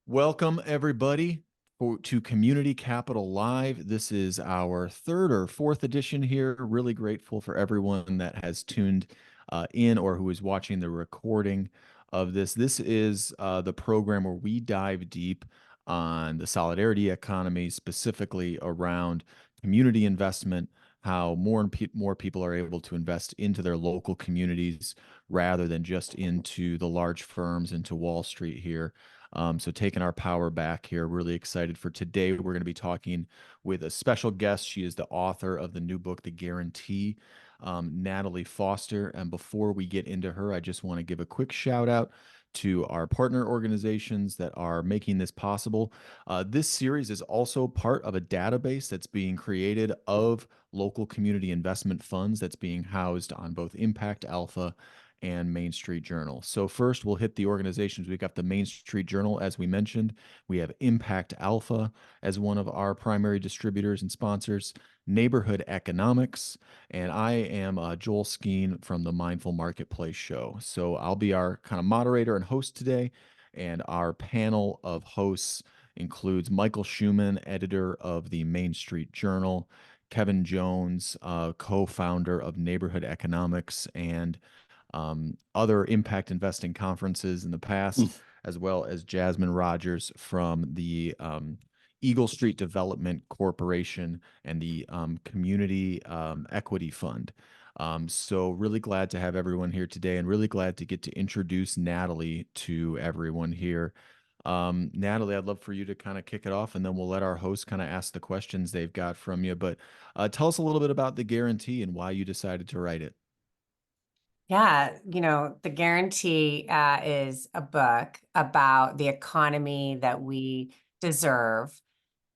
Welcome, everybody, to Community Capital Live. This is our third or fourth edition here. Really grateful for everyone that has tuned in or who is watching the recording of this. This is the program where we dive deep on the solidarity economy, specifically around community investment, how more people are able to invest into their local communities rather than just into the large firms, into Wall Street here. So taking our power back here, really excited for today. We're going to be talking with a special guest. She is the author of the new book, The Guarantee, Natalie Foster. And before we get into her, I just want to give a quick shout out to our partner organizations that are making this possible. This series is also part of a database that's being created of local community investment funds that's being housed on both Impact Alpha and Main Street Journal. So first, we'll hit the organizations. We've got the Main Street Journal, as we mentioned. We have Impact Alpha as one of our primary distributors and sponsors, Neighborhood Economics, and I am Joel Skene from the Mindful Marketplace Show. So I'll be our kind of moderator and host today, and our panel of hosts includes Michael Shuman, editor of the Main Street Journal, Kevin Jones, co-founder of Neighborhood Economics, and other impact investing conferences in the past, as well as Jasmine Rogers from the Eagle Street Development Corporation and the Community Equity Fund. So really glad to have everyone here today, and really glad to get to introduce Natalie to everyone here. Natalie, I'd love for you to kind of kick it off, and then we'll let our hosts kind of ask the questions they've got from you. But tell us a little bit about the guarantee and why you decided to write it. Yeah, The Guarantee is a book about the economy that we deserve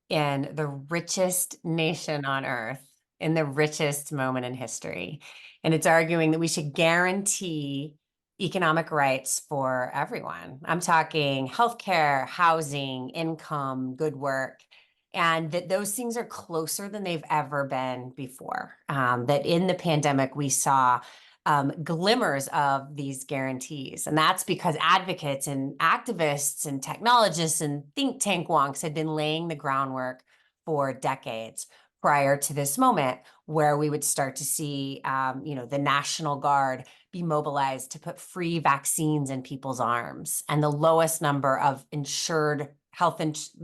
in the richest nation on earth, in the richest moment in history. And it's arguing that we should guarantee economic rights for everyone. I'm talking healthcare, housing, income, good work, and that those things are closer than they've ever been before. That in the pandemic, we saw glimmers of these guarantees. And that's because advocates and activists and technologists and think tank wonks had been laying the groundwork for decades prior to this moment where we would start to see, the National Guard be mobilized to put free vaccines in people's arms, and the lowest number of the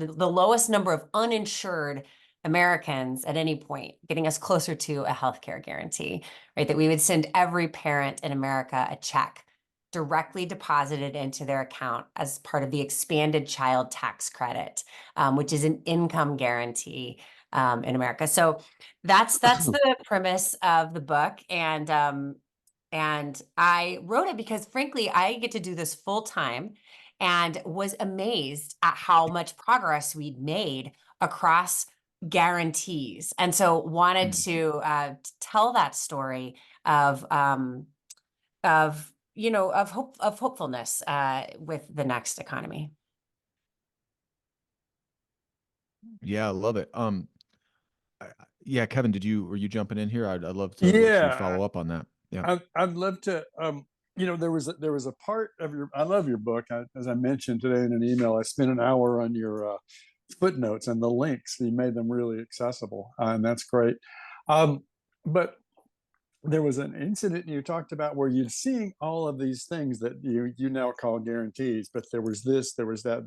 lowest number of uninsured Americans at any point, getting us closer to a healthcare guarantee, right? That we would send every parent in America a check directly deposited into their account as part of the expanded child tax credit, which is an income guarantee in America. So that's the premise of the book, and I wrote it because, frankly, I get to do this full time, and was amazed at how much progress we'd made across guarantees, and so wanted Mm. to tell that story of hopefulness with the next economy. Yeah, I love it. Yeah, Kevin, were you jumping in here? I'd love to let you Yeah, follow up on that. Yeah. I'd love to. There was a part of your. I love your book. As I mentioned today in an email, I spent an hour on your footnotes and the links. You made them really accessible, and that's great. But there was an incident you talked about where you're seeing all of these things that you now call guarantees, but there was this, there was that,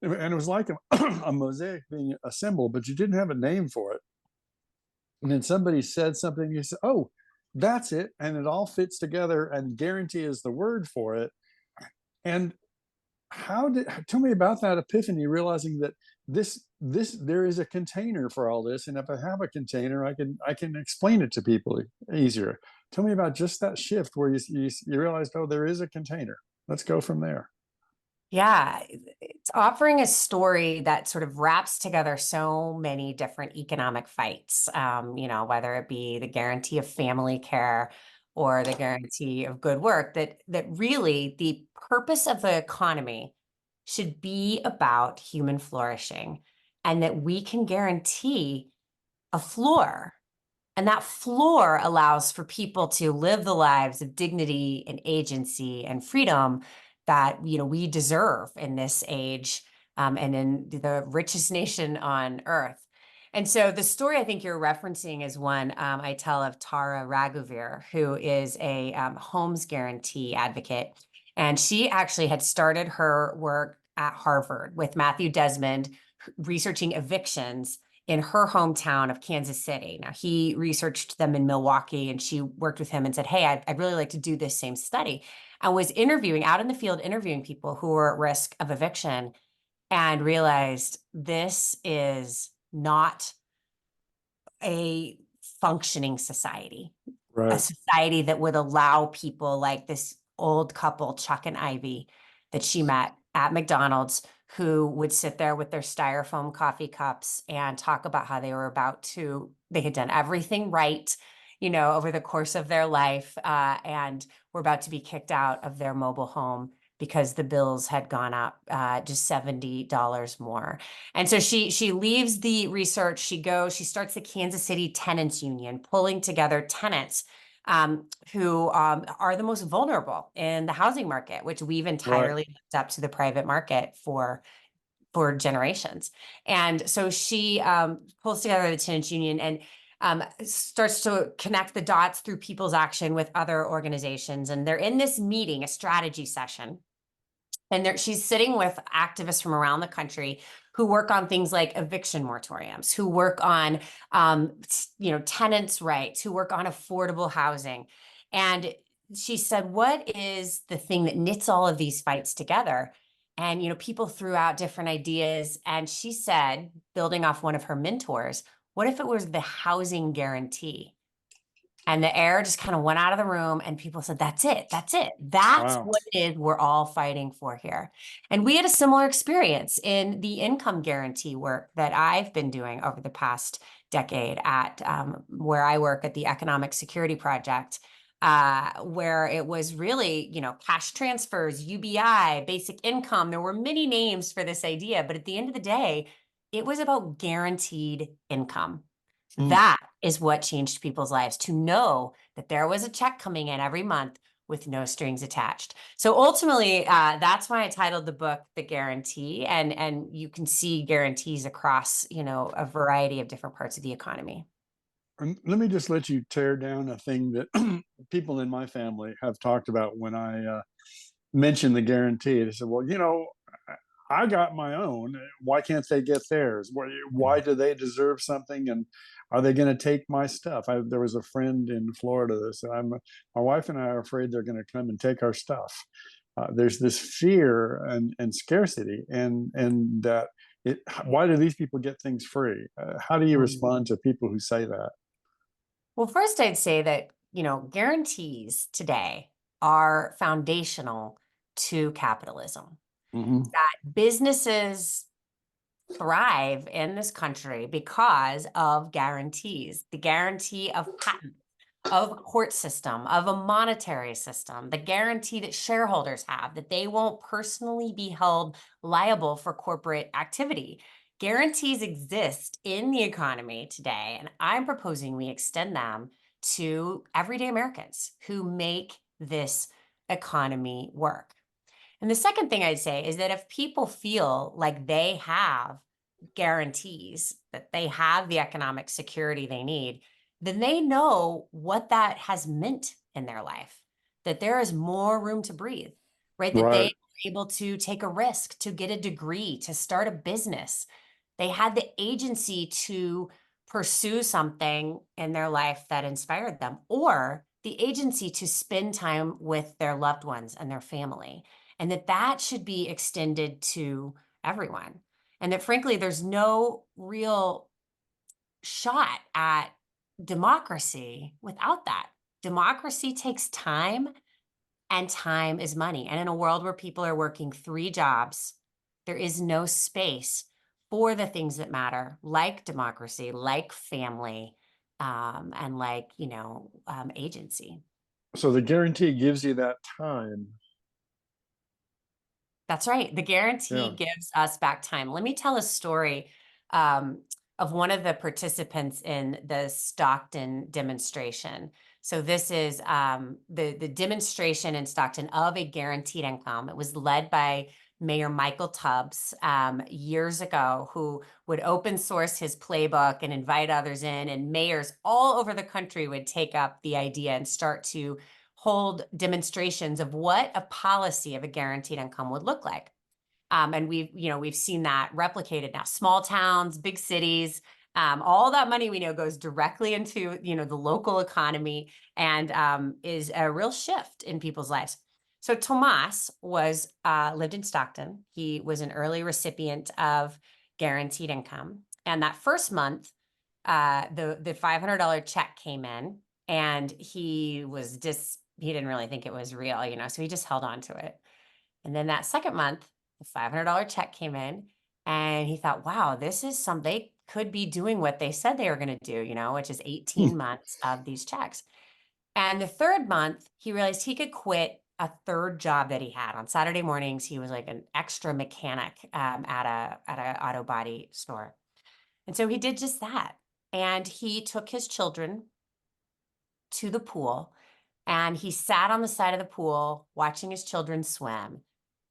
and it was like a mosaic being assembled, but you didn't have a name for it. And then somebody said something, you said, oh, that's it, and it all fits together, and guarantee is the word for it. And tell me about that epiphany, realizing that this there is a container for all this, and if I have a container, I can explain it to people easier. Tell me about just that shift where you realized, oh, there is a container. Let's go from there. Yeah, it's offering a story that sort of wraps together so many different economic fights, whether it be the guarantee of family care or the guarantee of good work, that really the purpose of the economy should be about human flourishing, and that we can guarantee a floor. And that floor allows for people to live the lives of dignity and agency and freedom that we deserve in this age, and in the richest nation on earth. And so the story I think you're referencing is one I tell of Tara Raghuveer, who is a homes guarantee advocate. And she actually had started her work at Harvard with Matthew Desmond, researching evictions in her hometown of Kansas City. Now, he researched them in Milwaukee, and she worked with him and said, hey, I'd really like to do this same study, and was interviewing out in the field, interviewing people who were at risk of eviction, and realized this is not a functioning society, a Right. society that would allow people like this old couple, Chuck and Ivy, that she met at McDonald's, who would sit there with their styrofoam coffee cups and talk about how they had done everything right, over the course of their life, and were about to be kicked out of their mobile home because the bills had gone up just $70 more. And so she leaves the research, she starts the Kansas City Tenants Union, pulling together tenants who are the most vulnerable in the housing market, which we've entirely left up to the private market for generations. And so she pulls together the Tenants Union and starts to connect the dots through People's Action with other organizations. And they're in this meeting, a strategy session. And she's sitting with activists from around the country who work on things like eviction moratoriums, who work on, tenants' rights, who work on affordable housing. And she said, what is the thing that knits all of these fights together? And, people threw out different ideas. And she said, building off one of her mentors, what if it was the housing guarantee? And the air just kind of went out of the room, and people said, that's it. That's it. That's Wow. what it is we're all fighting for here. And we had a similar experience in the income guarantee work that I've been doing over the past decade at where I work at the Economic Security Project, where it was really, cash transfers, UBI, basic income. There were many names for this idea, but at the end of the day, it was about guaranteed income. That is what changed people's lives, to know that there was a check coming in every month with no strings attached. So ultimately, that's why I titled the book The Guarantee, and you can see guarantees across, a variety of different parts of the economy. And let me just let you tear down a thing that people in my family have talked about when I mentioned the guarantee. They said, well, I got my own. Why can't they get theirs? Why do they deserve something? And are they going to take my stuff? There was a friend in Florida that said, my wife and I are afraid they're going to come and take our stuff. There's this fear and scarcity, and that why do these people get things free? How do you respond to people who say that? Well, first I'd say that, guarantees today are foundational to capitalism. Mm-hmm. That businesses thrive in this country because of guarantees, the guarantee of patent, of a court system, of a monetary system, the guarantee that shareholders have that they won't personally be held liable for corporate activity. Guarantees exist in the economy today, and I'm proposing we extend them to everyday Americans who make this economy work. And the second thing I'd say is that if people feel like they have guarantees, that they have the economic security they need, then they know what that has meant in their life, that there is more room to breathe, right? That they Right. were able to take a risk, to get a degree, to start a business. They had the agency to pursue something in their life that inspired them, or the agency to spend time with their loved ones and their family. And that should be extended to everyone. And that frankly, there's no real shot at democracy without that. Democracy takes time, and time is money. And in a world where people are working 3 jobs, there is no space for the things that matter, like democracy, like family, and like, agency. So the guarantee gives you that time. That's right. The guarantee Yeah. gives us back time. Let me tell a story of one of the participants in the Stockton demonstration. So this is the demonstration in Stockton of a guaranteed income. It was led by Mayor Michael Tubbs years ago, who would open source his playbook and invite others in, and mayors all over the country would take up the idea and start to hold demonstrations of what a policy of a guaranteed income would look like. And we've seen that replicated now. Small towns, big cities, all that money we know goes directly into the local economy, and is a real shift in people's lives. So Tomas was lived in Stockton. He was an early recipient of guaranteed income, and that first month, the $500 check came in, and he didn't really think it was real, so he just held on to it. And then that second month, the $500 check came in, and he thought, wow, this is they could be doing what they said they were going to do, which is 18 months of these checks. And the third month, he realized he could quit a third job that he had. On Saturday mornings, he was like an extra mechanic at a auto body store. And so he did just that. And he took his children to the pool, and he sat on the side of the pool watching his children swim.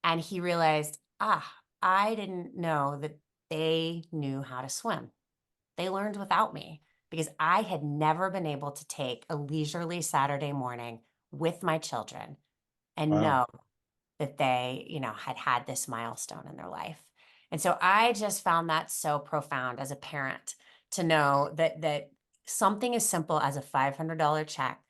And he realized, I didn't know that they knew how to swim. They learned without me, because I had never been able to take a leisurely Saturday morning with my children and Wow. know that they, had this milestone in their life. And so I just found that so profound as a parent, to know that something as simple as a $500 check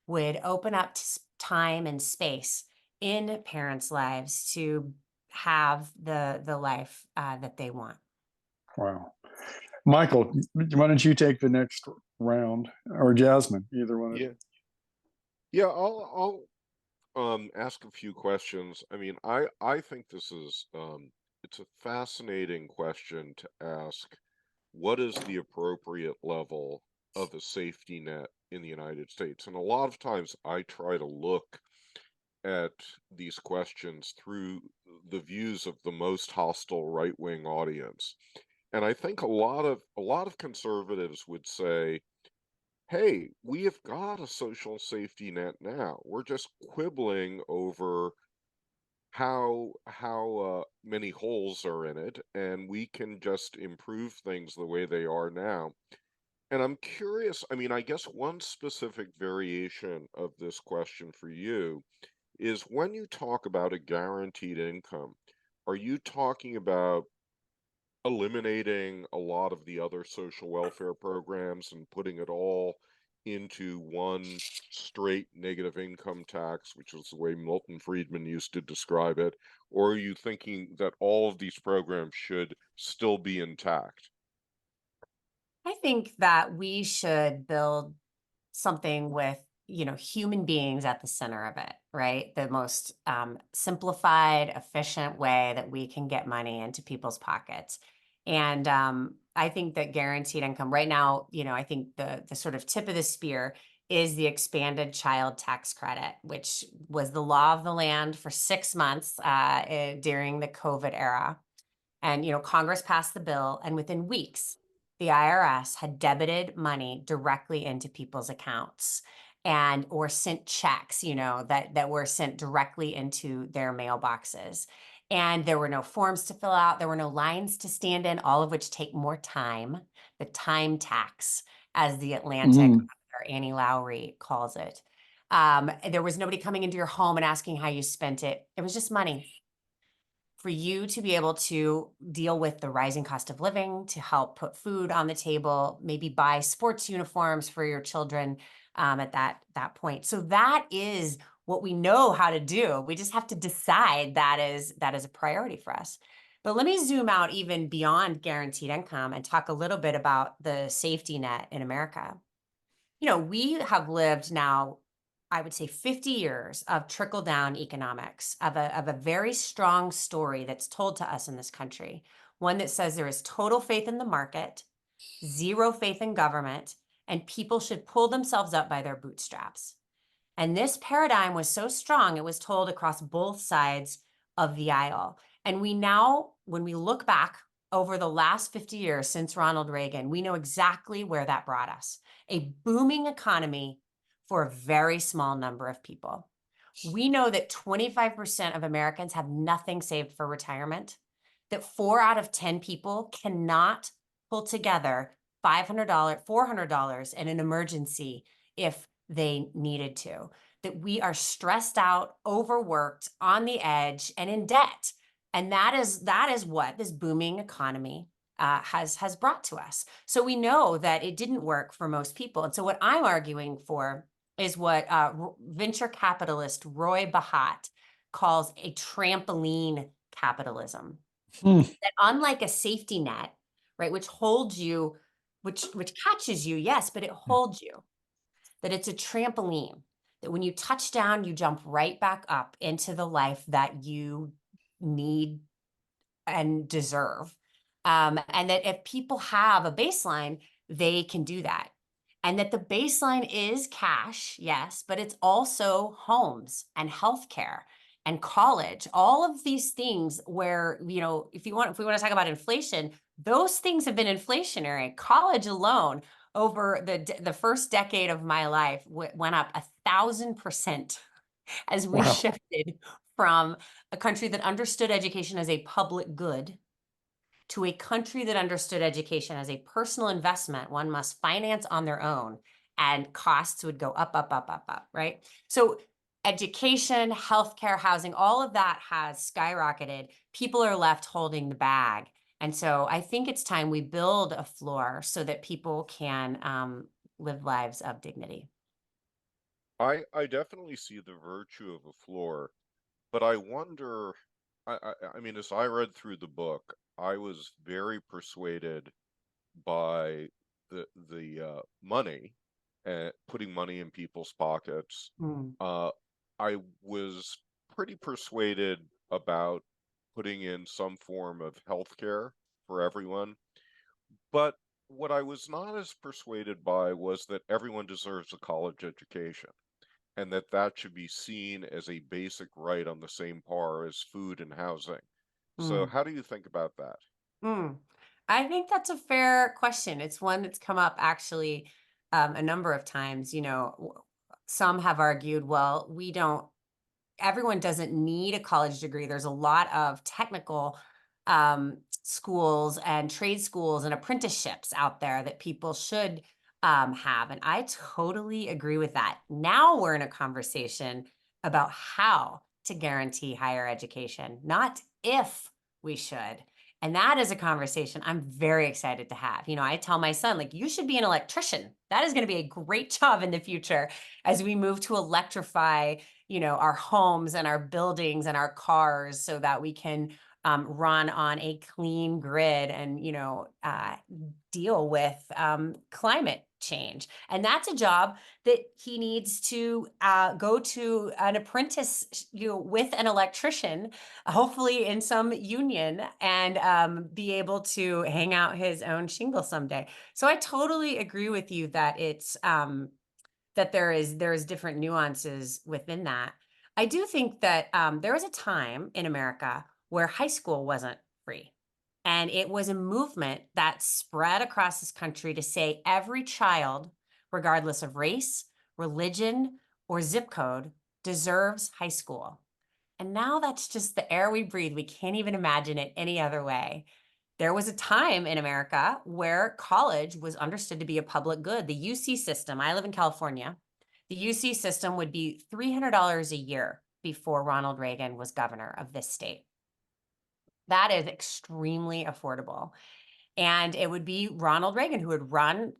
would open up time and space in parents' lives to have the life that they want. Wow. Michael, why don't you take the next round, or Jasmine, either one of you? Yeah, I'll ask a few questions. I mean, I think this is it's a fascinating question to ask. What is the appropriate level of a safety net in the United States? And a lot of times I try to look at these questions through the views of the most hostile right-wing audience. And I think a lot of conservatives would say, hey, we have got a social safety net now. We're just quibbling over how many holes are in it, and we can just improve things the way they are now. And I'm curious, I mean, I guess one specific variation of this question for you is, when you talk about a guaranteed income, are you talking about eliminating a lot of the other social welfare programs and putting it all into one straight negative income tax, which is the way Milton Friedman used to describe it? Or are you thinking that all of these programs should still be intact? I think that we should build something with, human beings at the center of it, right? The most simplified, efficient way that we can get money into people's pockets. And I think that guaranteed income right now, I think the sort of tip of the spear is the expanded child tax credit, which was the law of the land for 6 months during the COVID era. And, Congress passed the bill, and within weeks, the IRS had debited money directly into people's accounts, or sent checks, that were sent directly into their mailboxes. And there were no forms to fill out. There were no lines to stand in, all of which take more time. The time tax, as the Atlantic author Annie Lowry calls it. There was nobody coming into your home and asking how you spent it. It was just money for you to be able to deal with the rising cost of living, to help put food on the table, maybe buy sports uniforms for your children at that point. So that is what we know how to do. We just have to decide that is a priority for us. But let me zoom out even beyond guaranteed income and talk a little bit about the safety net in America. We have lived now, I would say, 50 years of trickle-down economics, of a very strong story that's told to us in this country, one that says there is total faith in the market, zero faith in government, and people should pull themselves up by their bootstraps. And this paradigm was so strong, it was told across both sides of the aisle. And we now, when we look back over the last 50 years since Ronald Reagan, we know exactly where that brought us. A booming economy for a very small number of people. We know that 25% of Americans have nothing saved for retirement, that 4 out of 10 people cannot pull together $500, $400 in an emergency if they needed to, that we are stressed out, overworked, on the edge, and in debt. And that is what this booming economy has brought to us. So we know that it didn't work for most people. And so what I'm arguing for is what venture capitalist Roy Bahat calls a trampoline capitalism. That unlike a safety net, right, which holds you, which catches you, yes, but it holds you, that it's a trampoline, that when you touch down, you jump right back up into the life that you need and deserve. And that if people have a baseline, they can do that. And that the baseline is cash, yes, but it's also homes and healthcare and college, all of these things where, you know, if we want to talk about inflation, those things have been inflationary. College alone over the first decade of my life went up 1,000% as we Wow. shifted from a country that understood education as a public good to a country that understood education as a personal investment one must finance on their own, and costs would go up, up, up, up, up, right? So education, healthcare, housing, all of that has skyrocketed. People are left holding the bag. And so I think it's time we build a floor so that people can live lives of dignity. I definitely see the virtue of a floor, but I wonder, I mean, as I read through the book, I was very persuaded by the money, putting money in people's pockets. Mm. I was pretty persuaded about putting in some form of healthcare for everyone, but what I was not as persuaded by was that everyone deserves a college education, and that that should be seen as a basic right on the same par as food and housing. So Mm. how do you think about that? Mm. I think that's a fair question. It's one that's come up actually a number of times. You know, some have argued, well, everyone doesn't need a college degree. There's a lot of technical schools and trade schools and apprenticeships out there that people should have. And I totally agree with that. Now we're in a conversation about how to guarantee higher education, not if we should. And that is a conversation I'm very excited to have. You know, I tell my son, like, you should be an electrician. That is going to be a great job in the future as we move to electrify, you know, our homes and our buildings and our cars so that we can run on a clean grid and, you know, deal with climate change. And that's a job that he needs to go to an apprentice, you know, with an electrician, hopefully in some union, and be able to hang out his own shingle someday. So I totally agree with you that it's that there is different nuances within that. I do think that there was a time in America where high school wasn't free. And it was a movement that spread across this country to say every child, regardless of race, religion, or zip code, deserves high school. And now that's just the air we breathe. We can't even imagine it any other way. There was a time in America where college was understood to be a public good. The UC system, I live in California, the UC system would be $300 a year before Ronald Reagan was governor of this state. That is extremely affordable. And it would be Ronald Reagan who would run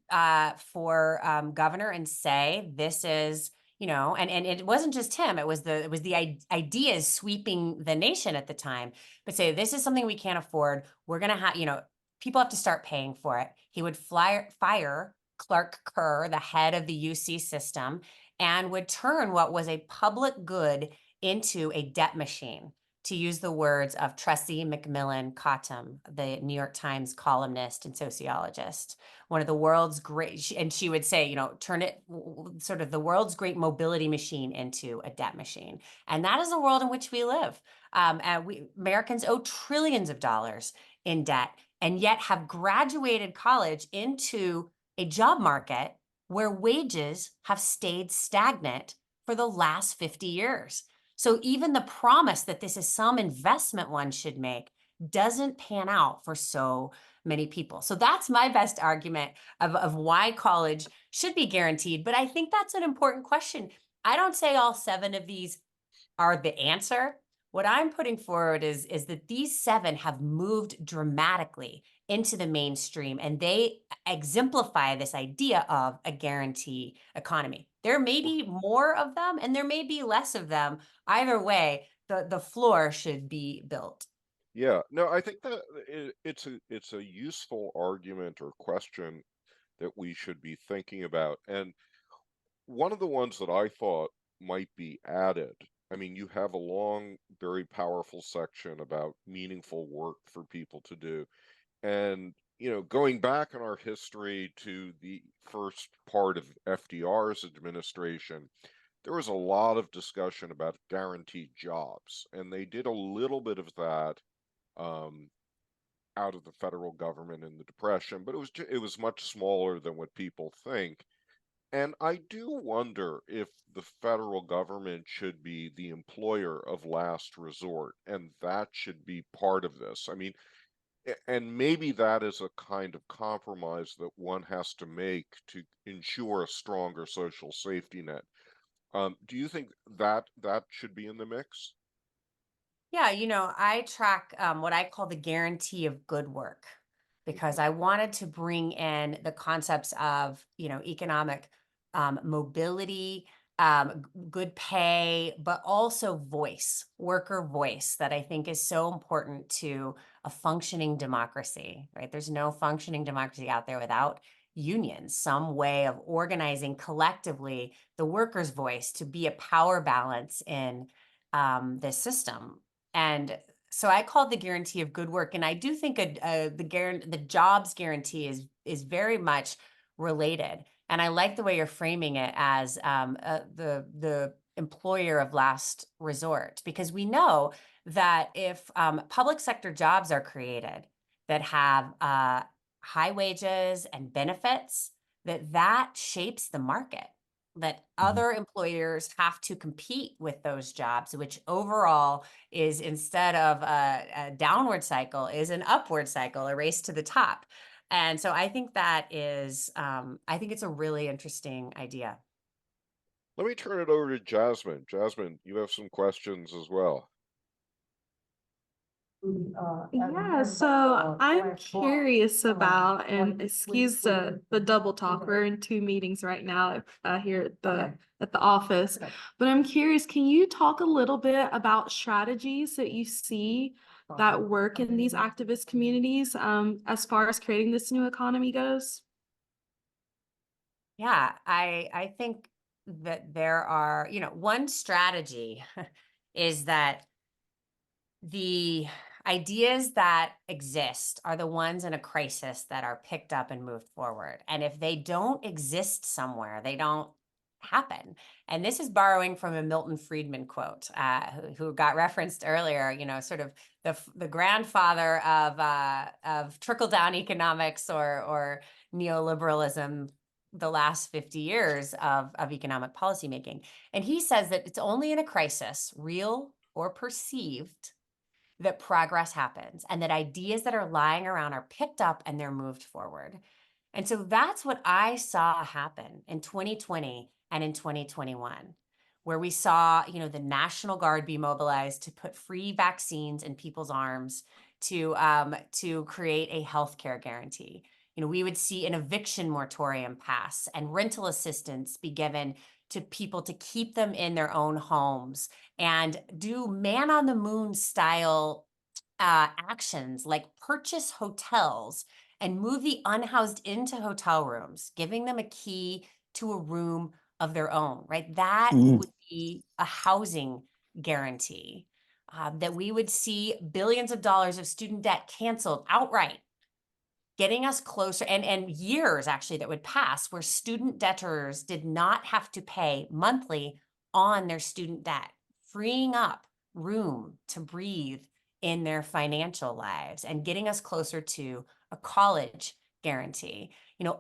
for governor and say, this is, you know, and it wasn't just him, it was the ideas sweeping the nation at the time, but say, this is something we can't afford. We're going to have, you know, people have to start paying for it. He would fire Clark Kerr, the head of the UC system, and would turn what was a public good into a debt machine, to use the words of Tressie McMillan Cottom, the New York Times columnist and sociologist, one of the world's great, and she would say, you know, turn it sort of the world's great mobility machine into a debt machine. And that is the world in which we live. Americans owe trillions of dollars in debt, and yet have graduated college into a job market where wages have stayed stagnant for for the last 50 years. So even the promise that this is some investment one should make doesn't pan out for so many people. So that's my best argument of why college should be guaranteed. But I think that's an important question. I don't say all 7 of these are the answer. What I'm putting forward is that these 7 have moved dramatically into the mainstream, and they exemplify this idea of a guarantee economy. There may be more of them and there may be less of them. Either way, the floor should be built. Yeah, no, I think that it's a useful argument or question that we should be thinking about. And one of the ones that I thought might be added, I mean, you have a long, very powerful section about meaningful work for people to do. And, going back in our history to the first part of FDR's administration, there was a lot of discussion about guaranteed jobs. And they did a little bit of that um, out of the federal government in the Depression, but it was much smaller than what people think. And I do wonder if the federal government should be the employer of last resort, and that should be part of this. I mean, and maybe that is a kind of compromise that one has to make to ensure a stronger social safety net. Do you think that that should be in the mix? Yeah, I track what I call the guarantee of good work because Mhm. I wanted to bring in the concepts of, economic mobility, good pay, but also voice, worker voice that I think is so important to a functioning democracy, right? There's no functioning democracy out there without unions, some way of organizing collectively the worker's voice to be a power balance in this system. And so I call it the guarantee of good work. And I do think the jobs guarantee is very much related. And I like the way you're framing it as the employer of last resort, because we know that if public sector jobs are created that have high wages and benefits, that shapes the market, that other employers have to compete with those jobs, which overall is, instead of a downward cycle, is an upward cycle, a race to the top. And so I think I think it's a really interesting idea. Let me turn it over to Jasmine. Jasmine, you have some questions as well. Yeah, so I'm curious about, and excuse the double talk. We're in 2 meetings right now here at the office, but I'm curious, can you talk a little bit about strategies that you see that work in these activist communities as far as creating this new economy goes? Yeah, I think that there are, one strategy is that the ideas that exist are the ones in a crisis that are picked up and moved forward. And if they don't exist somewhere, they don't happen. And this is borrowing from a Milton Friedman quote, who got referenced earlier, sort of the grandfather of trickle-down economics or neoliberalism, the last 50 years of economic policymaking. And he says that it's only in a crisis, real or perceived, that progress happens and that ideas that are lying around are picked up and they're moved forward. And so that's what I saw happen in 2020 and in 2021, where we saw, the National Guard be mobilized to put free vaccines in people's arms, to create a healthcare guarantee. We would see an eviction moratorium pass and rental assistance be given to people to keep them in their own homes, and do man on the moon style actions like purchase hotels and move the unhoused into hotel rooms, giving them a key to a room of their own, right? That would be a housing guarantee. That we would see billions of dollars of student debt canceled outright, getting us closer, and years actually that would pass where student debtors did not have to pay monthly on their student debt, freeing up room to breathe in their financial lives and getting us closer to a college guarantee.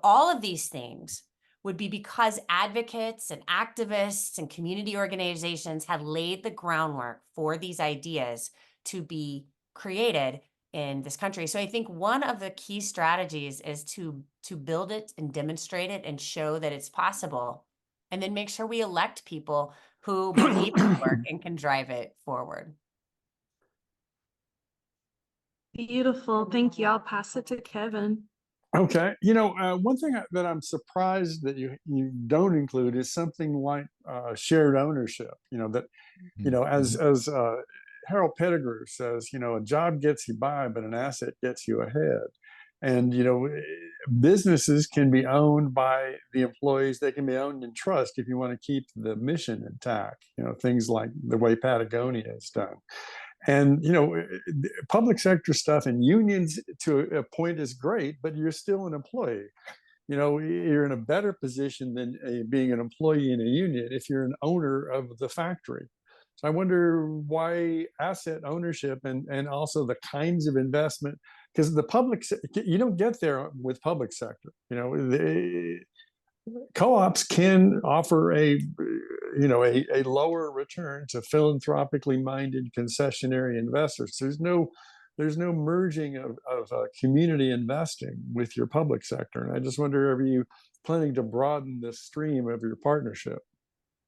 All of these things would be because advocates and activists and community organizations had laid the groundwork for these ideas to be created in this country. So I think one of the key strategies is to build it and demonstrate it and show that it's possible, and then make sure we elect people who believe in the work and can drive it forward. Beautiful. Thank you. I'll pass it to Kevin. Okay. One thing that I'm surprised that you don't include is something like shared ownership. As Harold Pettigrew says, a job gets you by, but an asset gets you ahead. And businesses can be owned by the employees. They can be owned in trust if you want to keep the mission intact. Things like the way Patagonia is done. And public sector stuff and unions to a point is great, but you're still an employee. You're in a better position than being an employee in a union if you're an owner of the factory. So I wonder why asset ownership and also the kinds of investment, because you don't get there with public sector. Co-ops can offer a lower return to philanthropically minded concessionary investors. There's no merging of community investing with your public sector. And I just wonder, are you planning to broaden the stream of your partnership?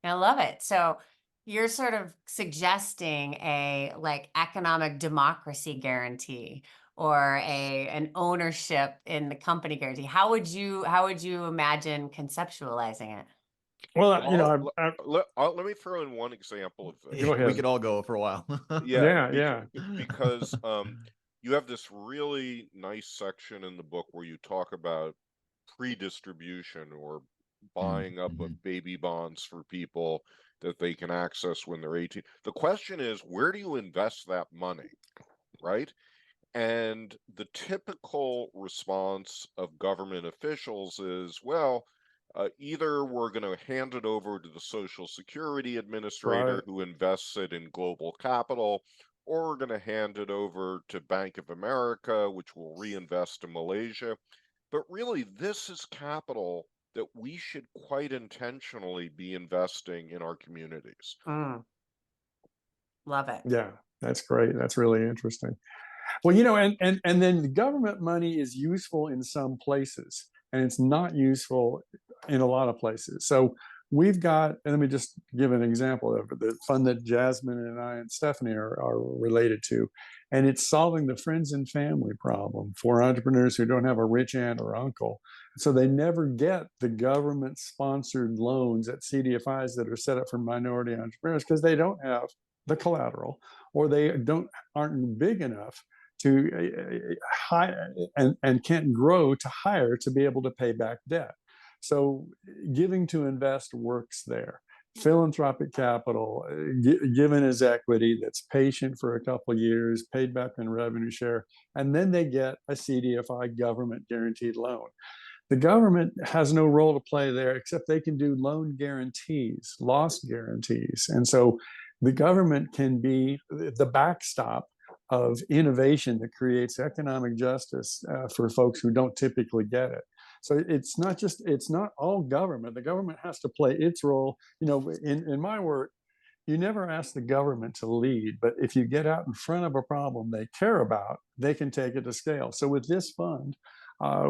I love it. So you're sort of suggesting a economic democracy guarantee, or an ownership in the company guarantee. How would you imagine conceptualizing it? Well, let me throw in one example of this. Go ahead. We could all go for a while. Yeah. Because you have this really nice section in the book where you talk about pre-distribution, or buying up of baby bonds for people that they can access when they're 18. The question is, where do you invest that money, right? And the typical response of government officials is, well, either we're going to hand it over to the Social Security Administrator, Right, who invests it in global capital, or we're going to hand it over to Bank of America, which will reinvest in Malaysia. But really, this is capital that we should quite intentionally be investing in our communities. Love it. yeah, that's great. That's really interesting. Well, and then the government money is useful in some places, and it's not useful in a lot of places. So we've got, and let me just give an example of the fund that Jasmine and I and Stephanie are related to, and it's solving the friends and family problem for entrepreneurs who don't have a rich aunt or uncle. So they never get the government-sponsored loans at CDFIs that are set up for minority entrepreneurs because they don't have the collateral, or they aren't big enough to hire and can't grow to hire to be able to pay back debt. So giving to invest works there. Philanthropic capital given as equity that's patient for a couple of years, paid back in revenue share, and then they get a CDFI government guaranteed loan. The government has no role to play there, except they can do loan guarantees, loss guarantees. And so the government can be the backstop of innovation that creates economic justice for folks who don't typically get it. So it's not all government. The government has to play its role. In my work, you never ask the government to lead, but if you get out in front of a problem they care about, they can take it to scale. So with this fund,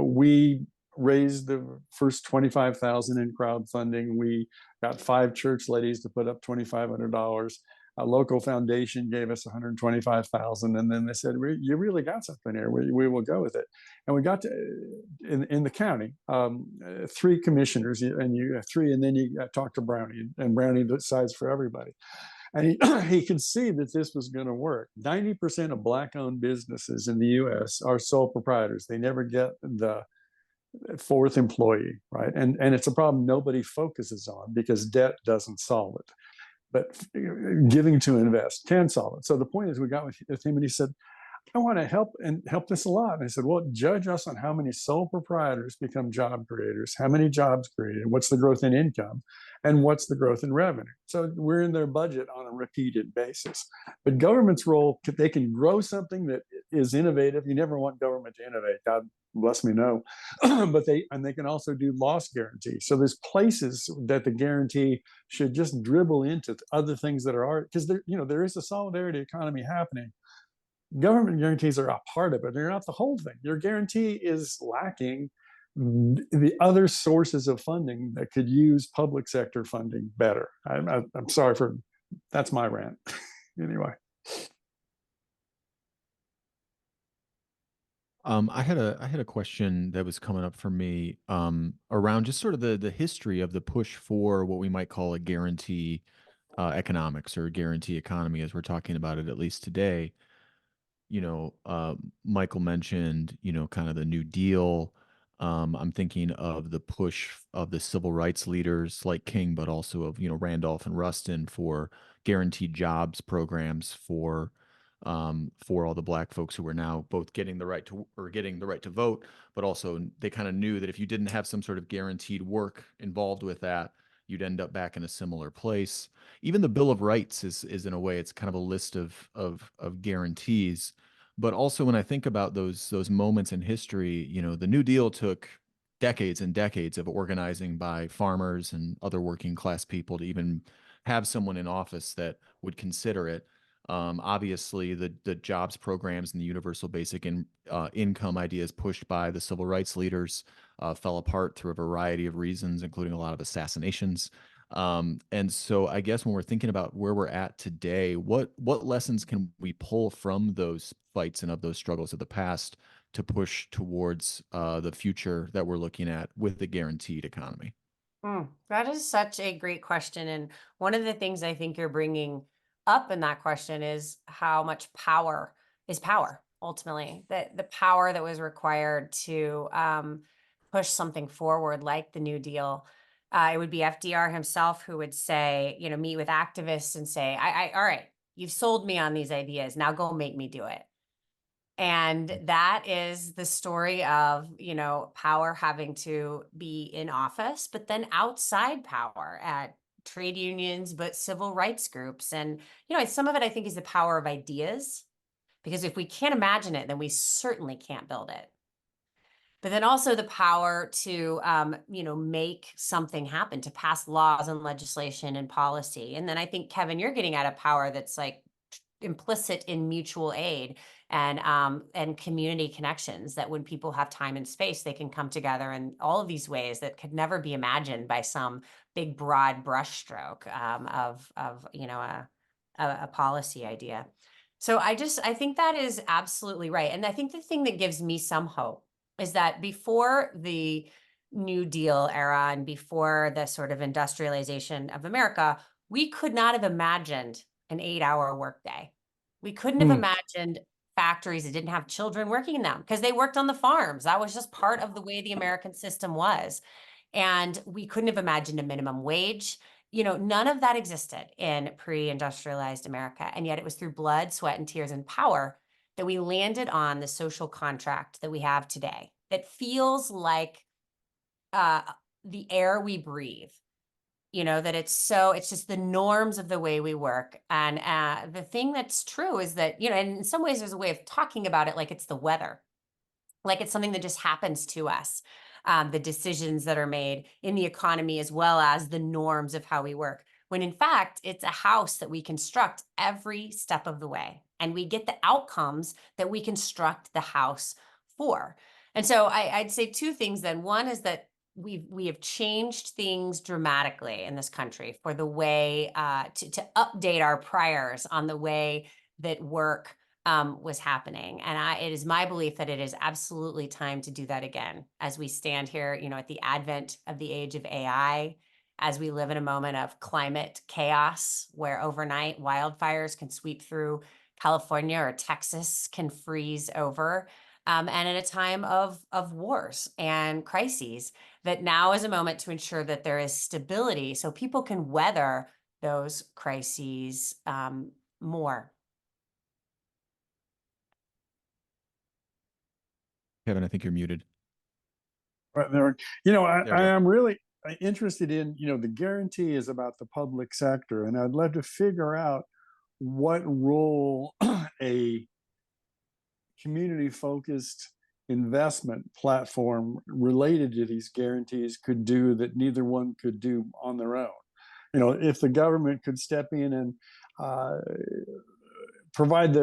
we raised the first $25,000 in crowdfunding. We got 5 church ladies to put up $2,500. A local foundation gave us $125,000, and then they said, "You really got something here. We will go with it." And we got to in the county 3 commissioners, and you have 3, and then you talk to Brownie, and Brownie decides for everybody. And he could see that this was going to work. 90% of Black-owned businesses in the U.S. are sole proprietors. They never get the 4th employee, right? And it's a problem nobody focuses on because debt doesn't solve it. But giving to invest can solve it. So the point is, we got with him, and he said, "I want to help this a lot." And I said, "Well, judge us on how many sole proprietors become job creators, how many jobs created, what's the growth in income, and what's the growth in revenue." So we're in their budget on a repeated basis. But government's role, they can grow something that is innovative. You never want government to innovate. God bless me, no. But they can also do loss guarantee. So there's places that the guarantee should just dribble into other things that are, because there is a solidarity economy happening. Government guarantees are a part of it. They're not the whole thing. Your guarantee is lacking the other sources of funding that could use public sector funding better. I'm sorry for, that's my rant. Anyway. I had a question that was coming up for me around just sort of the history of the push for what we might call a guarantee economics or guarantee economy, as we're talking about it at least today. Michael mentioned, kind of the New Deal. I'm thinking of the push of the civil rights leaders like King, but also of, Randolph and Rustin for guaranteed jobs programs for all the Black folks who are now both getting the right to vote, but also they kind of knew that if you didn't have some sort of guaranteed work involved with that, you'd end up back in a similar place. Even the Bill of Rights is in a way, it's kind of a list of guarantees. But also when I think about those moments in history, the New Deal took decades and decades of organizing by farmers and other working class people to even have someone in office that would consider it. Obviously, the jobs programs and the universal basic income ideas pushed by the civil rights leaders fell apart through a variety of reasons, including a lot of assassinations. And so I guess when we're thinking about where we're at today, what lessons can we pull from those fights and of those struggles of the past to push towards the future that we're looking at with the guaranteed economy? That is such a great question. And one of the things I think you're bringing up in that question is how much power is power, ultimately, that the power that was required to push something forward like the New Deal. It would be FDR himself who would say, meet with activists and say, all right, you've sold me on these ideas. Now go make me do it. And that is the story of, power having to be in office, but then outside power at trade unions, but civil rights groups. And, some of it I think is the power of ideas, because if we can't imagine it, then we certainly can't build it. But then also the power to, make something happen, to pass laws and legislation and policy. And then I think, Kevin, you're getting at a power that's like implicit in mutual aid and community connections, that when people have time and space, they can come together in all of these ways that could never be imagined by some big broad brushstroke of a policy idea. So I think that is absolutely right. And I think the thing that gives me some hope is that before the New Deal era and before the sort of industrialization of America, we could not have imagined an 8-hour workday. We couldn't have imagined factories that didn't have children working in them because they worked on the farms. That was just part of the way the American system was. And we couldn't have imagined a minimum wage. None of that existed in pre-industrialized America. And yet it was through blood, sweat, and tears and power that we landed on the social contract that we have today that feels like the air we breathe. That it's just the norms of the way we work. And the thing that's true is that, and in some ways there's a way of talking about it like it's the weather, like it's something that just happens to us. The decisions that are made in the economy, as well as the norms of how we work, when in fact, it's a house that we construct every step of the way. And we get the outcomes that we construct the house for. And so I'd say two things then. One is that we have changed things dramatically in this country for the way to update our priors on the way that work was happening. And it is my belief that it is absolutely time to do that again as we stand here, at the advent of the age of AI, as we live in a moment of climate chaos where overnight wildfires can sweep through California or Texas can freeze over. And at a time of wars and crises, that now is a moment to ensure that there is stability so people can weather those crises more. Kevin, I think you're muted. Right there. I am really interested in, the guarantee is about the public sector, and I'd love to figure out what role a community-focused investment platform related to these guarantees could do that neither one could do on their own. You know, if the government could step in and provide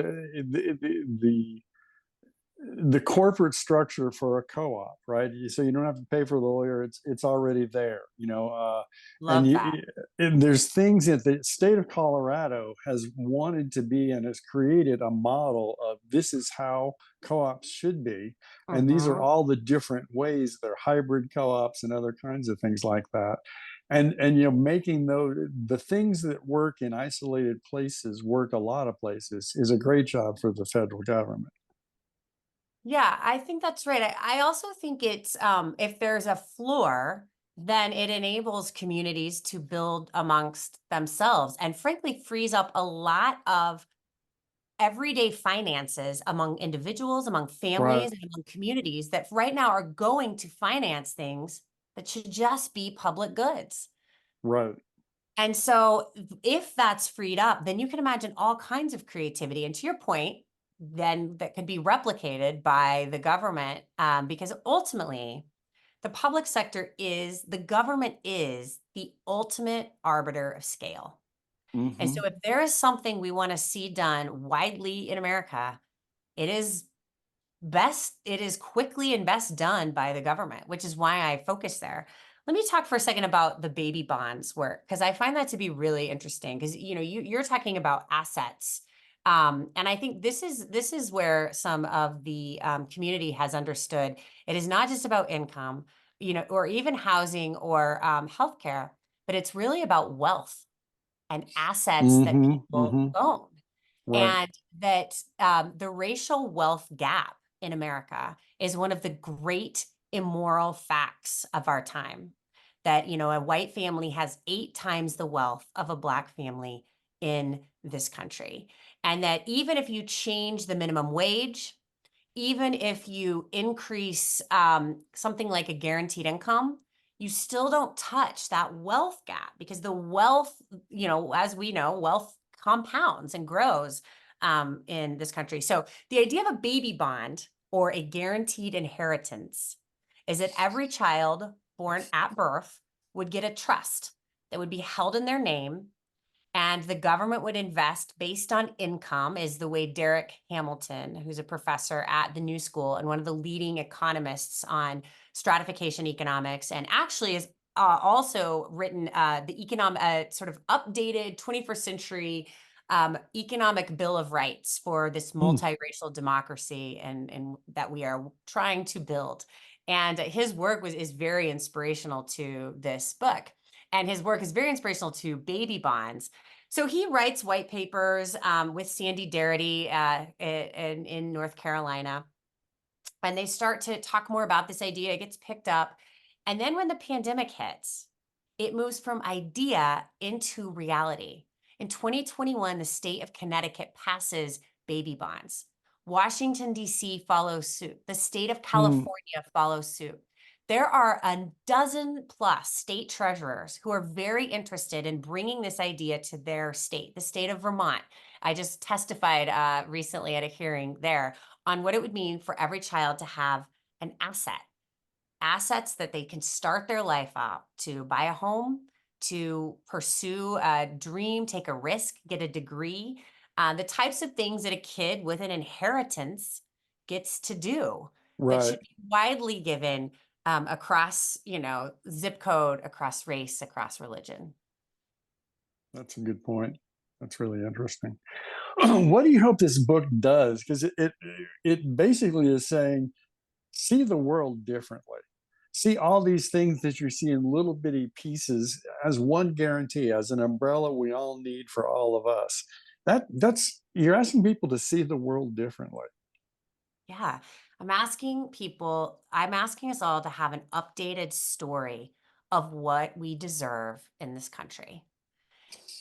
the corporate structure for a co-op, right? So you don't have to pay for the lawyer; it's already there, you know. Love that. And there's things that the state of Colorado has wanted to be and has created a model of this is how co-ops should be, and these are all the different ways. They're hybrid co-ops and other kinds of things like that. And you know, making the things that work in isolated places work a lot of places is a great job for the federal government. Yeah, I think that's right. I also think it's if there's a floor, then it enables communities to build amongst themselves and frankly frees up a lot of everyday finances among individuals, among families, and among communities that right now are going to finance things that should just be public goods. Right. And so if that's freed up, then you can imagine all kinds of creativity. And to your point, then that could be replicated by the government, because ultimately the public sector the government is the ultimate arbiter of scale. And so if there is something we want to see done widely in America, it is quickly and best done by the government, which is why I focus there. Let me talk for a second about the baby bonds work, because I find that to be really interesting because, you know, you're talking about assets. And I think this is where some of the community has understood it is not just about income, you know, or even housing or healthcare, but it's really about wealth and assets that people own. Right. And that the racial wealth gap in America is one of the great immoral facts of our time. That, you know, a white family has 8 times the wealth of a Black family in this country. And that even if you change the minimum wage, even if you increase something like a guaranteed income, you still don't touch that wealth gap because the wealth, you know, as we know, wealth compounds and grows in this country. So the idea of a baby bond or a guaranteed inheritance is that every child born at birth would get a trust that would be held in their name, and the government would invest based on income, is the way Derek Hamilton, who's a professor at the New School and one of the leading economists on stratification economics, and actually is also written the economic sort of updated 21st century economic bill of rights for this multiracial democracy and that we are trying to build. And his work is very inspirational to this book. And his work is very inspirational to baby bonds. So he writes white papers with Sandy Darity in North Carolina. And they start to talk more about this idea. It gets picked up. And then when the pandemic hits, it moves from idea into reality. In 2021, the state of Connecticut passes baby bonds. Washington, D.C. follows suit. The state of California follows suit. There are a dozen plus state treasurers who are very interested in bringing this idea to their state, the state of Vermont. I just testified recently at a hearing there on what it would mean for every child to have an assets that they can start their life out to buy a home, to pursue a dream, take a risk, get a degree, the types of things that a kid with an inheritance gets to do that should be widely given across, you know, zip code, across race, across religion. That's a good point. That's really interesting. What do you hope this book does? Because it basically is saying, see the world differently. See all these things that you see in little bitty pieces as one guarantee, as an umbrella we all need for all of us. That's you're asking people to see the world differently. Yeah, I'm asking us all to have an updated story of what we deserve in this country.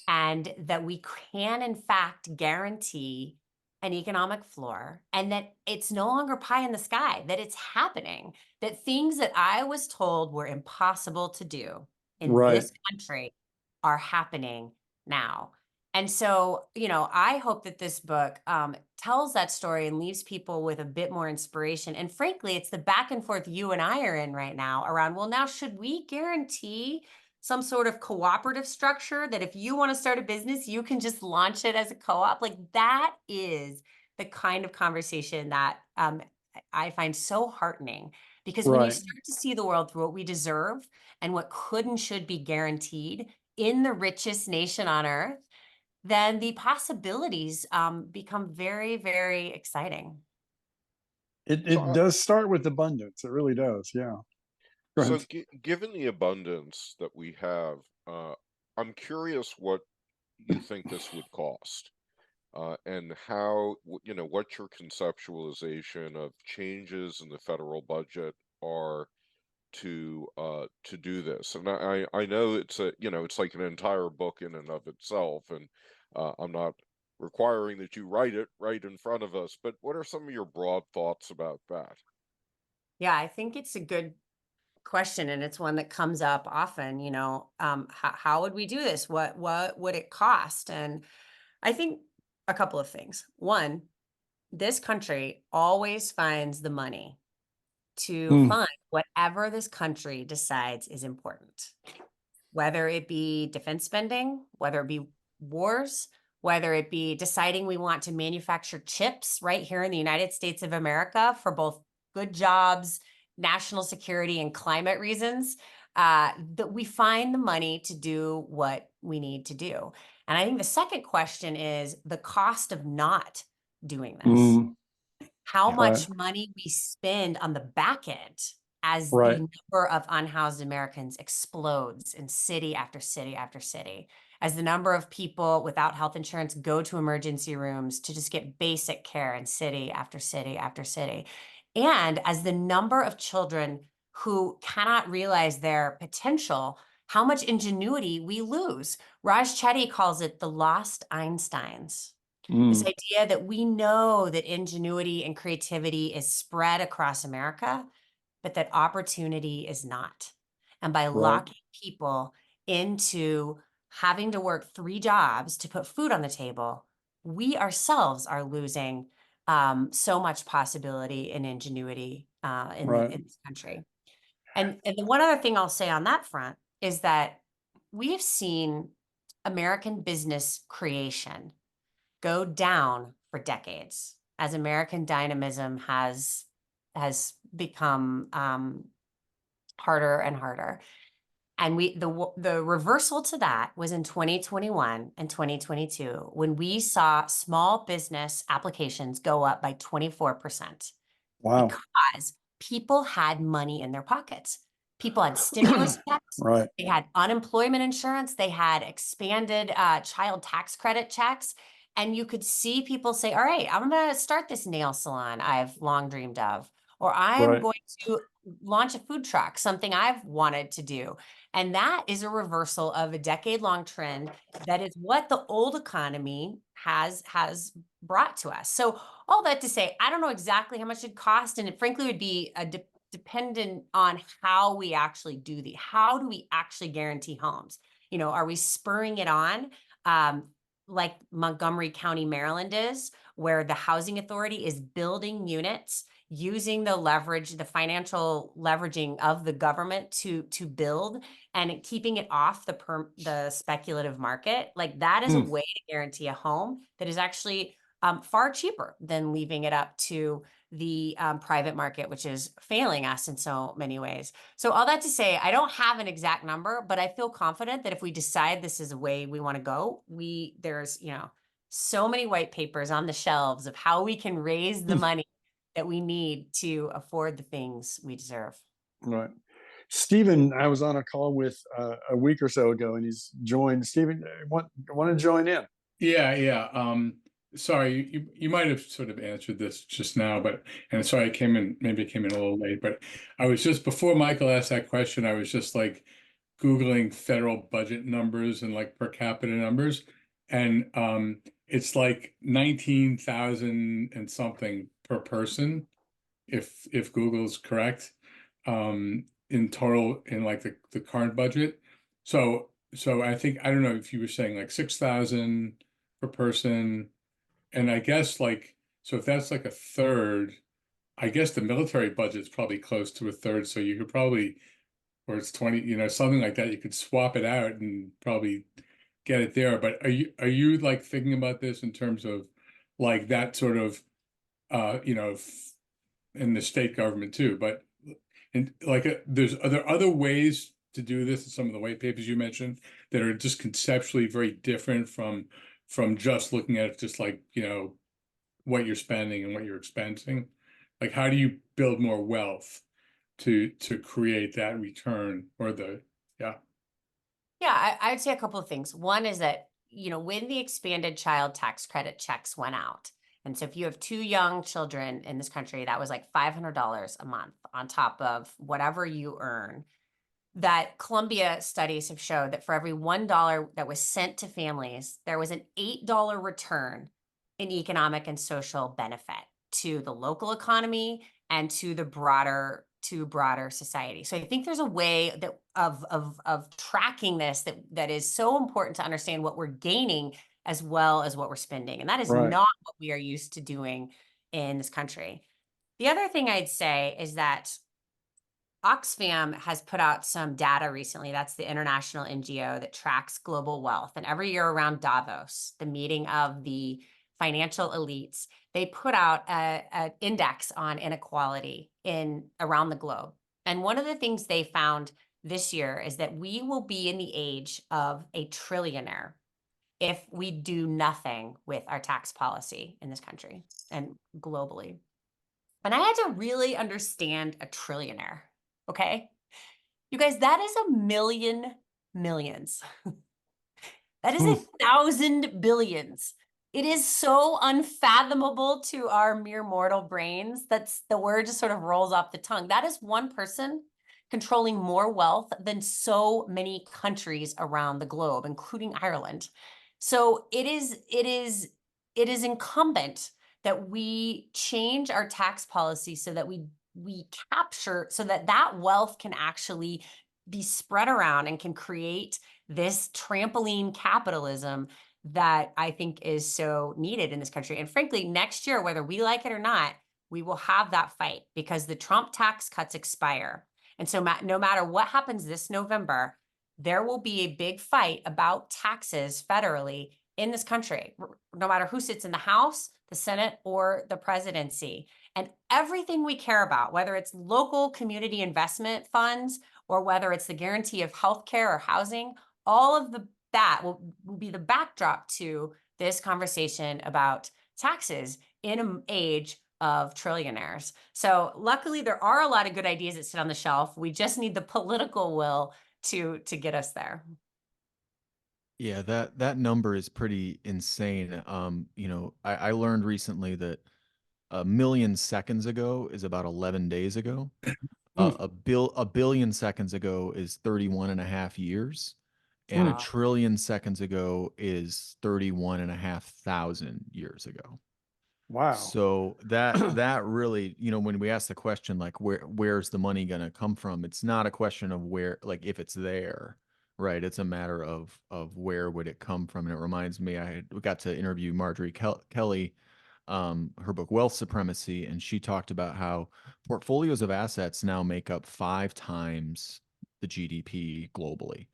And that we can, in fact, guarantee an economic floor, and that it's no longer pie in the sky, that it's happening, that things that I was told were impossible to do in this country are happening now. And so, I hope that this book tells that story and leaves people with a bit more inspiration. And frankly, it's the back and forth you and I are in right now around, well, now should we guarantee some sort of cooperative structure that if you want to start a business, you can just launch it as a co-op? Like, that is the kind of conversation that I find so heartening, because when you Right. start to see the world through what we deserve and what could and should be guaranteed in the richest nation on earth, then the possibilities become very, very exciting. It So, does start with abundance. It really does. Yeah. Go so ahead. given the abundance that we have, I'm curious what you think this would cost, and how, what your conceptualization of changes in the federal budget are to do this. And I know it's it's like an entire book in and of itself, and I'm not requiring that you write it right in front of us, but what are some of your broad thoughts about that? Yeah, I think it's a good question, and it's one that comes up often. How would we do this? What would it cost? And I think a couple of things. One, this country always finds the money to Mm, fund whatever this country decides is important, whether it be defense spending, whether it be wars, whether it be deciding we want to manufacture chips right here in the United States of America for both good jobs, national security, and climate reasons, that we find the money to do what we need to do. And I think the second question is the cost of not doing this. mm, How Yeah. right. much money we spend on the back end as the Right. number of unhoused Americans explodes in city after city after city, as the number of people without health insurance go to emergency rooms to just get basic care in city after city after city, and as the number of children who cannot realize their potential, how much ingenuity we lose. Raj Chetty calls it the lost Einsteins. This Mm, idea that we know that ingenuity and creativity is spread across America, but that opportunity is not. And by right. locking people into having to work 3 jobs to put food on the table, we ourselves are losing so much possibility and ingenuity Right. in this country. And the one other thing I'll say on that front is that we have seen American business creation go down for decades as American dynamism has become harder and harder. And the reversal to that was in 2021 and 2022, when we saw small business applications go up by 24%, Wow. because people had money in their pockets. People had stimulus checks, Right. they had unemployment insurance, they had expanded child tax credit checks. And you could see people say, all right, I'm going to start this nail salon I've long dreamed of, or I'm Right. going to launch a food truck, something I've wanted to do. And that is a reversal of a decade-long trend that is what the old economy has brought to us. So all that to say, I don't know exactly how much it cost, and it frankly would be dependent on how we actually how do we actually guarantee homes? Are we spurring it on, like Montgomery County, Maryland is, where the housing authority is building units using the leverage, the financial leveraging of the government to build, and keeping it off the speculative market? Like, that is a Mm, way to guarantee a home that is actually far cheaper than leaving it up to the private market, which is failing us in so many ways. So all that to say, I don't have an exact number, but I feel confident that if we decide this is a way we want to go, there's so many white papers on the shelves of how we can raise the mm, money that we need to afford the things we deserve. right. Stephen, I was on a call with a week or so ago, and he's joined. Stephen, want to join in? Yeah, yeah. Sorry, you might have sort of answered this just now, and sorry I came in a little late, but I was just before Michael asked that question, I was just like Googling federal budget numbers and like per capita numbers, and it's like 19,000 and something per person, if Google's correct, in total in like the current budget. So I think, I don't know if you were saying like 6,000 per person. And I guess like, so if that's like a third, I guess the military budget's probably close to a third. So you could probably, or it's 20, something like that. You could swap it out and probably get it there. But are you like thinking about this in terms of like that sort of, in the state government too, but are there other ways to do this in some of the white papers you mentioned that are just conceptually very different from just looking at it just like, what you're spending and what you're expensing? Like, how do you build more wealth to create that return or yeah. Yeah, I'd say a couple of things. One is that, when the expanded child tax credit checks went out, and so if you have 2 young children in this country, that was like $500 a month on top of whatever you earn. That Columbia studies have showed that for every $1 that was sent to families, there was an $8 return in economic and social benefit to the local economy and to the broader society. So I think there's a way that of tracking this that is so important to understand what we're gaining as well as what we're spending. And that is Right. not what we are used to doing in this country. The other thing I'd say is that Oxfam has put out some data recently. That's the international NGO that tracks global wealth. And every year around Davos, the meeting of the financial elites, they put out an index on inequality around the globe. And one of the things they found this year is that we will be in the age of a trillionaire if we do nothing with our tax policy in this country and globally. And I had to really understand a trillionaire. Okay. You guys, that is a million millions. That is 1,000 billions. It is so unfathomable to our mere mortal brains. That's the word just sort of rolls off the tongue. That is one person controlling more wealth than so many countries around the globe, including Ireland. So it is incumbent that we change our tax policy so that we capture, so that wealth can actually be spread around and can create this trampoline capitalism that I think is so needed in this country. And frankly, next year, whether we like it or not, we will have that fight because the Trump tax cuts expire. And so no matter what happens this November, there will be a big fight about taxes federally in this country, no matter who sits in the House, the Senate, or the presidency. And everything we care about, whether it's local community investment funds or whether it's the guarantee of healthcare or housing, all of that will be the backdrop to this conversation about taxes in an age of trillionaires. So luckily, there are a lot of good ideas that sit on the shelf. We just need the political will to get us there. Yeah, that number is pretty insane. I learned recently that a million seconds ago is about 11 days ago. A billion seconds ago is 31 and a half years. And a trillion seconds ago is 31 and a half thousand years ago. Wow. So that really, when we ask the question, like, where's the money going to come from? It's not a question of where, like, if it's there, right? It's a matter of where would it come from? And it reminds me, we got to interview Marjorie Kelly, her book Wealth Supremacy, and she talked about how portfolios of assets now make up 5 times the GDP globally.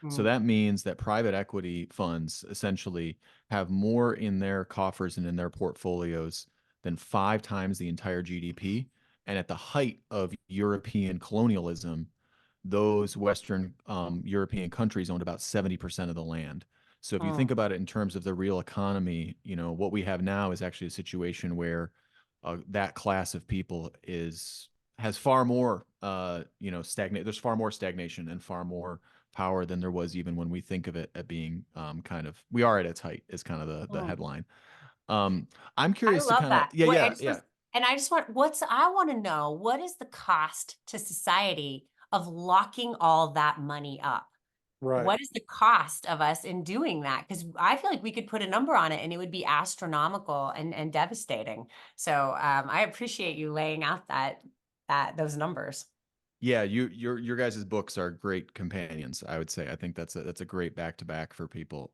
So that means that private equity funds essentially have more in their coffers and in their portfolios than 5 times the entire GDP. And at the height of European colonialism, those Western European countries owned about 70% of the land. So if you think about it in terms of the real economy, what we have now is actually a situation where that class of people has far more, there's far more stagnation and far more power than there was even when we think of it at being we are at its height is kind of the headline. I'm curious I love to that. yeah. And I just I want to know, what is the cost to society of locking all that money up? Right. What is the cost of us in doing that? Because I feel like we could put a number on it and it would be astronomical and devastating. So I appreciate you laying out those numbers. Yeah, your guys' books are great companions, I would say. I think that's a great back-to-back for people.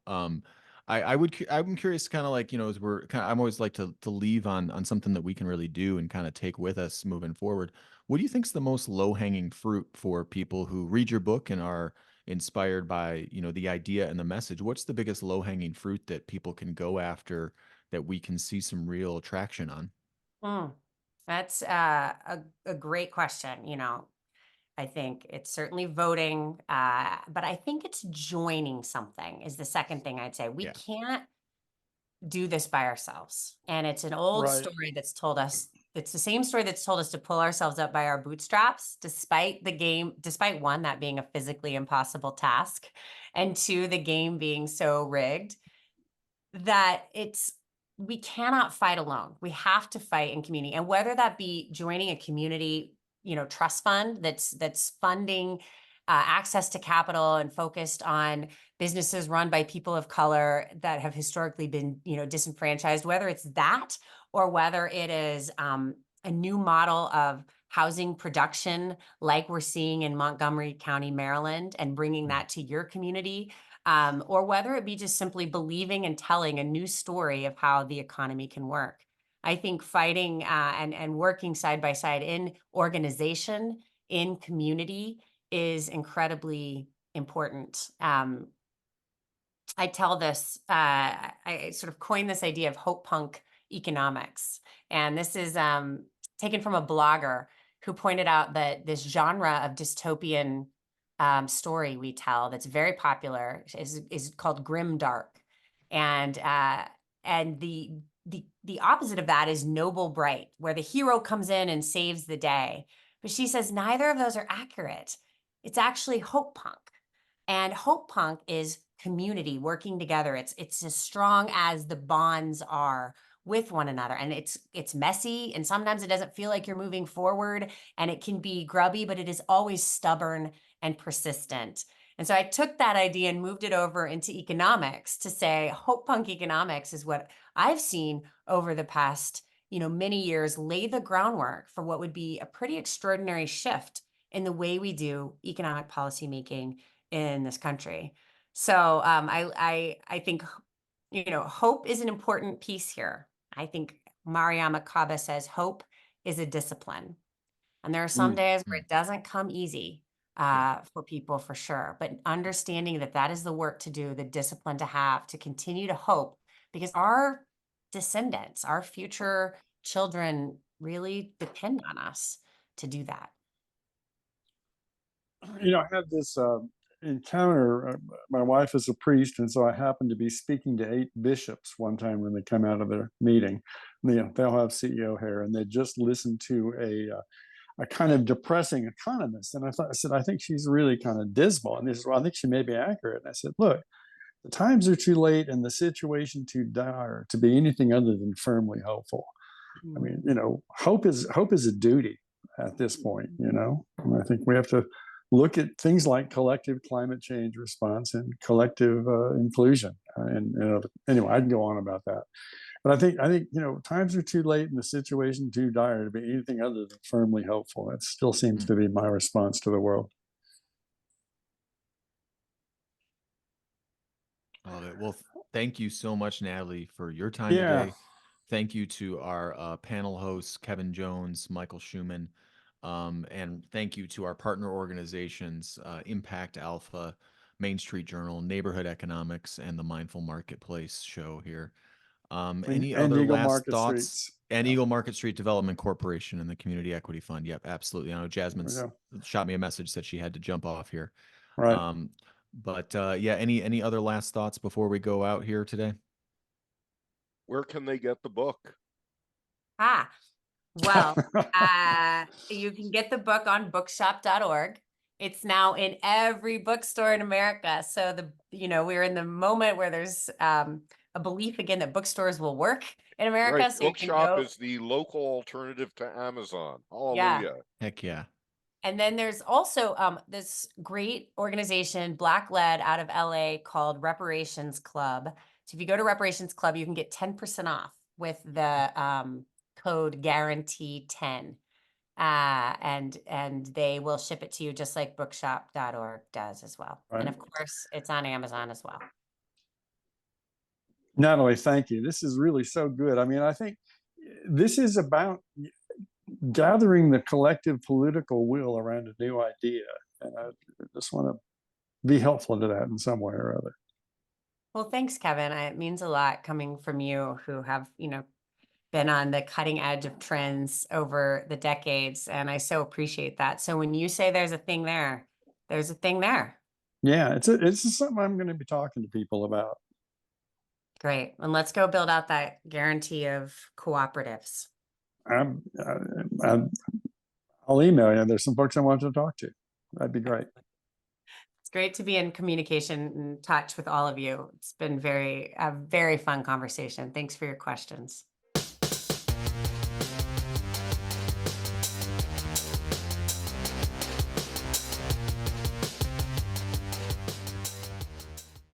I'm curious, kind of like, as we're kind of, I'm always like to leave on something that we can really do and kind of take with us moving forward. What do you think's the most low-hanging fruit for people who read your book and are inspired by, the idea and the message? What's the biggest low-hanging fruit that people can go after that we can see some real traction on? That's a great question. I think it's certainly voting, but I think it's joining something is the second thing I'd say. We Yeah. can't do this by ourselves. And it's an old Right. story that's told us, it's the same story that's told us to pull ourselves up by our bootstraps, despite one, that being a physically impossible task, and two, the game being so rigged that we cannot fight alone. We have to fight in community. And whether that be joining a community, trust fund that's funding access to capital and focused on businesses run by people of color that have historically been, disenfranchised, whether it's that or whether it is a new model of housing production like we're seeing in Montgomery County, Maryland, and bringing that to your community, or whether it be just simply believing and telling a new story of how the economy can work. I think fighting and working side by side in organization, in community, is incredibly important. I tell this, I sort of coined this idea of hope punk economics. And this is taken from a blogger who pointed out that this genre of dystopian story we tell that's very popular is called grim dark. And the opposite of that is noble bright, where the hero comes in and saves the day. But she says neither of those are accurate. It's actually hope punk. And hope punk is community working together. It's as strong as the bonds are with one another. And it's messy, and sometimes it doesn't feel like you're moving forward, and it can be grubby, but it is always stubborn and persistent. And so I took that idea and moved it over into economics to say hope punk economics is what I've seen over the past, many years lay the groundwork for what would be a pretty extraordinary shift in the way we do economic policymaking in this country. So I think, hope is an important piece here. I think Mariama Kaba says hope is a discipline. And there are some days where it doesn't come easy for people, for sure. But understanding that is the work to do, the discipline to have, to continue to hope, because our descendants, our future children really depend on us to do that. I had this encounter. My wife is a priest, and so I happened to be speaking to 8 bishops one time when they come out of their meeting. They'll have CEO hair, and they just listened to a kind of depressing economist. And I said, I think she's really kind of dismal. And they said, well, I think she may be accurate. And I said, look, the times are too late and the situation too dire to be anything other than firmly hopeful. I mean, hope is a duty at this point. And I think we have to look at things like collective climate change response and collective inclusion. Anyway, I can go on about that. But I think times are too late and the situation too dire to be anything other than firmly hopeful. That still seems to be my response to the world. Love it. Well, thank you so much, Natalie, for your time Yeah. today. Thank you to our panel hosts, Kevin Jones, Michael Shuman, and thank you to our partner organizations, Impact Alpha, Main Street Journal, Neighborhood Economics, and the Mindful Marketplace show here. Any And other Eagle last Market thoughts? Streets. And Eagle Market Street Development Corporation and the Community Equity Fund. Yep, absolutely. I know Jasmine's shot me a message that she had to jump off here. Right. Yeah, any other last thoughts before we go out here today? Where can they get the book? Well, you can get the book on bookshop.org. It's now in every bookstore in America. So we're in the moment where there's a belief again that bookstores will work in America. Right. So Bookshop is the local alternative to Amazon. Hallelujah. Yeah. Heck yeah. And then there's also this great organization, Black-led, out of LA, called Reparations Club. So if you go to Reparations Club, you can get 10% off with the code guarantee10. And they will ship it to you just like bookshop.org does as well. Right. And of course, it's on Amazon as well. Natalie, thank you. This is really so good. I mean, I think this is about gathering the collective political will around a new idea. And I just want to be helpful to that in some way or other. Well, thanks, Kevin. It means a lot coming from you who have, been on the cutting edge of trends over the decades. And I so appreciate that. So when you say there's a thing there, there's a thing there. Yeah, it's something I'm going to be talking to people about. Great. And let's go build out that guarantee of cooperatives. I'll email you. There's some folks I want to talk to. That'd be great. It's great to be in communication and touch with all of you. It's been a very fun conversation. Thanks for your questions.